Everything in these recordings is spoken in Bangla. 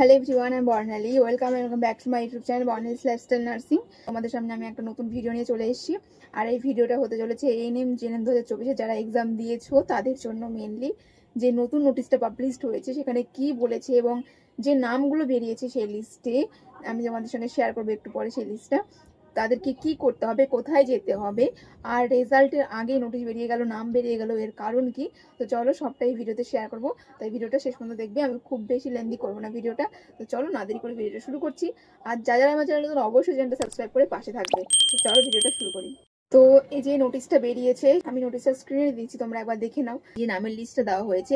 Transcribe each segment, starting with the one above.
হ্যালো এভরিওয়ান, আমি Barnali. Welcome back to my YouTube channel Barnali's lifestyle nursing. তোমাদের সামনে আমি একটা নতুন ভিডিও নিয়ে চলে এসেছি। আর এই ভিডিওটা হতে চলেছে এএনএম জেএনএম 2024 যারা এক্সাম দিয়েছো তাদের জন্য মেনলি। যে নতুন নোটিশটা পাবলিশড হয়েছে সেখানে কি বলেছে এবং যে নামগুলো বেরিয়েছে সেই লিস্টে আমি তোমাদের সঙ্গে শেয়ার করবো একটু পরে সেই লিস্টটা। তাদেরকে কি করতে হবে, কোথায় যেতে হবে, আর রেজাল্টের আগে নোটিশ বেরিয়ে গেল, নাম বেরিয়ে গেল, এর কারণ কি। তো চলো সবটাই ভিডিওতে শেয়ার করবো, তাই ভিডিওটা শেষ পর্যন্ত দেখবে। আমি খুব বেশি লেন্দি করবো না ভিডিওটা। তো চলো না দেরি করে ভিডিওটা শুরু করছি। আর যারা আমার চ্যানেল নতুন অবশ্যই চ্যানেলটা সাবস্ক্রাইব করে পাশে থাকবে। তো চলো ভিডিওটা শুরু করি। তো এই যে নোটিশটা বেরিয়েছে, আমি নোটিশটা স্ক্রিনে দিচ্ছি, তোমরা একবার দেখে নাও। যে নামের লিস্টটা দেওয়া হয়েছে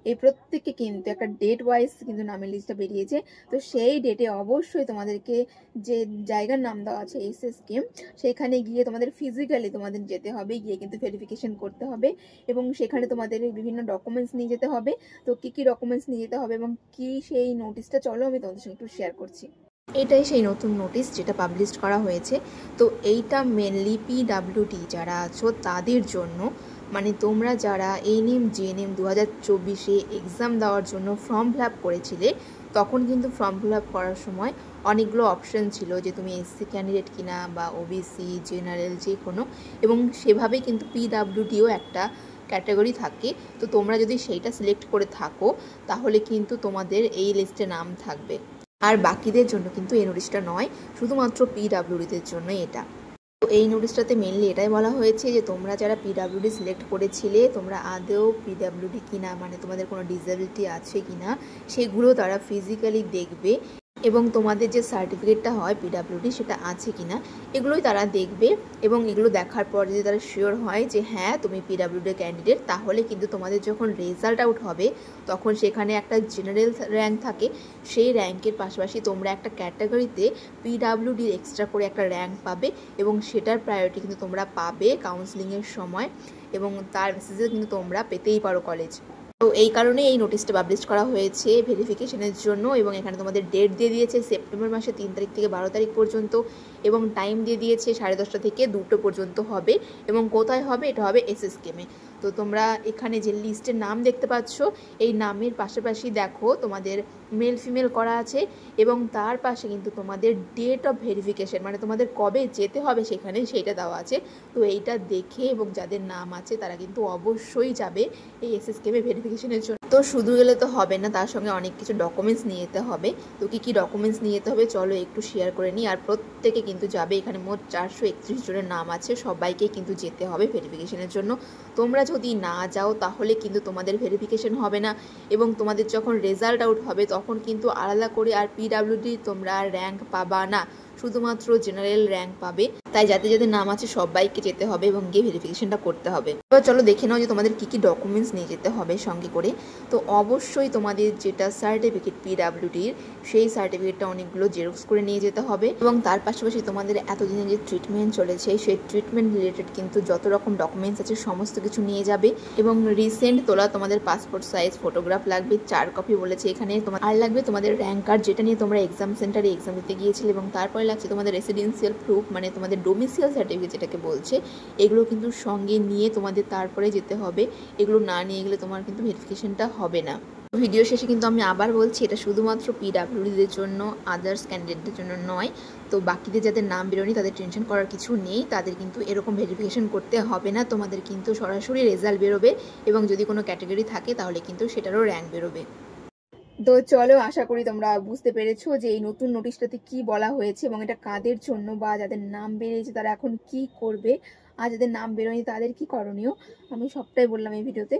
এই প্রত্যেককে কিন্তু একটা ডেট ওয়াইজ কিন্তু নামের লিস্টটা বেরিয়েছে। তো সেই ডেটে অবশ্যই তোমাদেরকে যে জায়গার নাম দেওয়া আছে এসএসকে, সেখানে গিয়ে তোমাদের ফিজিক্যালি তোমাদের যেতে হবে, গিয়ে কিন্তু ভেরিফিকেশন করতে হবে এবং সেখানে তোমাদের বিভিন্ন ডকুমেন্টস নিয়ে যেতে হবে। তো কি কি ডকুমেন্টস নিয়ে যেতে হবে এবং কি সেই নোটিশটা, চলো আমি তোমাদের সঙ্গে একটু শেয়ার করছি। এটাই সেই নতুন নোটিশ যেটা পাবলিশ করা হয়েছে। তো এইটা মেনলি পিডাব্লিউডি যারা আছো তাদের জন্য, মানে তোমরা যারা এএনএম জেএনএম 2024 এক্সাম দেওয়ার জন্য ফর্ম ফিল আপ করেছিলে, তখন কিন্তু ফর্ম ফিল আপ করার সময় অনেকগুলো অপশন ছিল যে তুমি এসসি ক্যান্ডিডেট কিনা বা ওবিসি জেনারেল যে কোনো, এবং সেভাবেই কিন্তু পিডাব্লিউডিও একটা ক্যাটাগরি থাকে। তো তোমরা যদি সেইটা সিলেক্ট করে থাকো তাহলে কিন্তু তোমাদের এই লিস্টে নাম থাকবে। আর বাকিদের জন্য কিন্তু এই নোটিশটা নয়, শুধুমাত্র পিডাব্লিউডিদের জন্য এটা। তো এই নোটিশটাতে মেনলি এটাই বলা হয়েছে যে তোমরা যারা পিডাব্লিউডি সিলেক্ট করেছিলে, তোমরা আদৌ পিডাব্লিউডি কিনা, মানে তোমাদের কোনো ডিসেবিলিটি আছে কিনা সেগুলো তারা ফিজিক্যালি দেখবে, এবং তোমাদের যে সার্টিফিকেটটা হয় পিডাব্লিউডি সেটা আছে কিনা এগুলোই তারা দেখবে। এবং এগুলো দেখার পর যদি তারা শিওর হয় যে হ্যাঁ তুমি পিডাব্লিউডি ক্যান্ডিডেট, তাহলে কিন্তু তোমাদের যখন রেজাল্ট আউট হবে তখন সেখানে একটা জেনারেল র্যাঙ্ক থাকে, সেই র্যাঙ্কের পাশাপাশি তোমরা একটা ক্যাটাগরিতে পিডাব্লিউডির এক্সট্রা করে একটা র্যাঙ্ক পাবে এবং সেটার প্রায়োরিটি কিন্তু তোমরা পাবে কাউন্সেলিংয়ের সময়, এবং তার বেসিসে কিন্তু তোমরা পেতেই পারো কলেজ। তো এই কারণে এই নোটিশটা পাবলিশ করা হয়েছে ভেরিফিকেশনের জন্য। এবং এখানে তোমাদের ডেট দিয়ে দিয়েছে সেপ্টেম্বর মাসের 3 তারিখ থেকে 12 তারিখ পর্যন্ত, এবং টাইম দিয়ে দিয়েছে 10:30 থেকে 2টো পর্যন্ত হবে। এবং কোথায় হবে, এটা হবে এসএসকেমে। তো তোমরা এখানে যে লিস্টের নাম দেখতে পাচ্ছ, এই নামের পাশাপাশি দেখো তোমাদের মেল ফিমেল করা আছে, এবং তার পাশে কিন্তু তোমাদের ডেট অফ ভেরিফিকেশন, মানে তোমাদের কবে যেতে হবে সেখানে সেইটা দেওয়া আছে। তো এইটা দেখে এবং যাদের নাম আছে তারা কিন্তু অবশ্যই যাবে এই এসএসকেমে ভেরিফিকেশনের জন্য। তো শুধু গেলে তো হবে না, তার সঙ্গে অনেক কিছু ডকুমেন্টস নিয়ে যেতে হবে। তো কী কী ডকুমেন্টস নিয়ে যেতে হবে চলো একটু শেয়ার করে নিই। আর প্রত্যেকে কিন্তু যাবে, এখানে মোট 431 জনের নাম আছে, সবাইকে কিন্তু যেতে হবে ভেরিফিকেশনের জন্য। তোমরা যদি না যাও তাহলে কিন্তু তোমাদের ভেরিফিকেশন হবে না, এবং তোমাদের যখন রেজাল্ট আউট হবে তখন কিন্তু আলাদা করে আর পিডাব্লিউডি তোমরা র্যাঙ্ক পাবা না, শুধুমাত্র জেনারেল র্যাঙ্ক পাবে। তাই যাদের যাদের নাম আছে সবাইকে যেতে হবে এবং গিয়ে ভেরিফিকেশনটা করতে হবে। এবার চলো দেখে নাও যে তোমাদের কী কী ডকুমেন্টস নিয়ে যেতে হবে সঙ্গে করে। তো অবশ্যই তোমাদের যেটা সার্টিফিকেট পিডাব্লিউডির, সেই সার্টিফিকেটটা অনেকগুলো জেরক্স করে নিয়ে যেতে হবে, এবং তার পাশাপাশি তোমাদের এতদিনের যে ট্রিটমেন্ট চলেছে সেই ট্রিটমেন্ট রিলেটেড কিন্তু যত রকম ডকুমেন্টস আছে সমস্ত কিছু নিয়ে যাবে। এবং রিসেন্ট তোলা তোমাদের পাসপোর্ট সাইজ ফটোগ্রাফ লাগবে 4 কপি বলেছে এখানে। তোমার আর লাগবে তোমাদের র্যাঙ্ক কার্ড, যেটা নিয়ে তোমরা এক্সাম সেন্টারে এক্সাম দিতে গিয়েছিলে, এবং তারপরে লাগছে তোমাদের রেসিডেন্সিয়াল প্রুফ, মানে তোমাদের ডোমিসিয়াল সার্টিফিকেট যেটাকে বলছে। এগুলো কিন্তু সঙ্গে নিয়ে তোমাদের তারপরে যেতে হবে, এগুলো না নিয়ে গেলে তোমার কিন্তু ভেরিফিকেশনটা হবে না। ভিডিও শেষে কিন্তু আমি আবার বলছি, এটা শুধুমাত্র পিডাব্লিউডিদের জন্য, আদার্স ক্যান্ডিডেটদের জন্য নয়। তো বাকিদের যাদের নাম বেরোনি তাদের টেনশন করার কিছু নেই, তাদের কিন্তু এরকম ভেরিফিকেশন করতে হবে না। তোমাদের কিন্তু সরাসরি রেজাল্ট বেরোবে, এবং যদি কোনো ক্যাটাগরি থাকে তাহলে কিন্তু সেটারও র্যাঙ্ক বেরোবে। তো চলো, আশা করি তোমরা বুঝতে পেরেছো যে এই নতুন নোটিশটাতে কি বলা হয়েছে এবং এটা কাদের জন্য, বা যাদের নাম বেরিয়েছে তারা এখন কি করবে, আর যাদের নাম বেরোয়নি তাদের কি করণীয়, আমি সবটাই বললাম এই ভিডিওতে।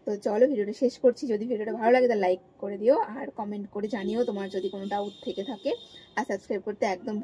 তো চলো ভিডিওটা শেষ করছি। যদি ভিডিওটা ভালো লাগে তাহলে লাইক করে দিও, আর কমেন্ট করে জানিও তোমার যদি কোনো ডাউট থেকে থাকে, আর সাবস্ক্রাইব করতে একদম